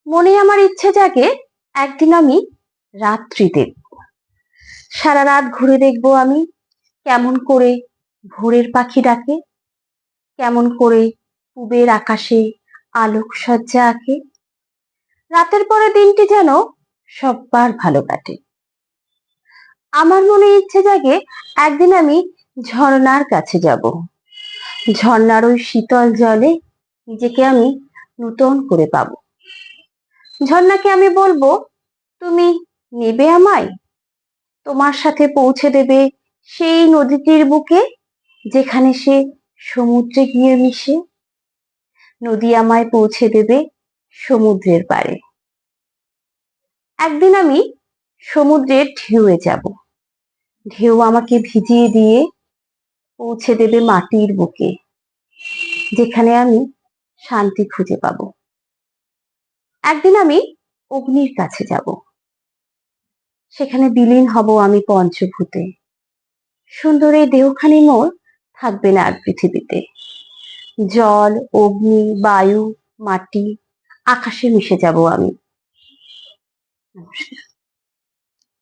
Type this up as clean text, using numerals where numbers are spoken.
মনে আমার ইচ্ছে জাগে একদিন আমি রাত্রি দেখব, সারা রাত ঘুরে দেখব আমি কেমন করে ভোরের পাখি ডাকে, কেমন করে পূবের আকাশে আলোক সজ্জা আঁকে। রাতের পরে দিনটি যেন সব্বার ভালো কাটে। আমার মনে ইচ্ছে জাগে একদিন আমি ঝর্ণার কাছে যাব, ঝর্ণার ওই শীতল জলে নিজেকে আমি নূতন করে পাবো। ঝর্ণাকে আমি বলবো, তুমি নেবে আমায়, তোমার সাথে পৌঁছে দেবে সেই নদীটির বুকে যেখানে সে সমুদ্রে গিয়ে মিশে। নদী আমায় পৌঁছে দেবে সমুদ্রের পাড়ে। একদিন আমি সমুদ্রের ঢেউয়ে যাব, ঢেউ আমাকে ভিজিয়ে দিয়ে পৌঁছে দেবে মাটির বুকে যেখানে আমি শান্তি খুঁজে পাবো। একদিন আমি অগ্নির কাছে যাব, সেখানে বিলীন হব আমি পঞ্চভূতে। সুন্দর এই দেহখানি মোর থাকবে না আর পৃথিবীতে। জল, অগ্নি, বায়ু, মাটি, আকাশে মিশে যাব আমি। নমস্কার।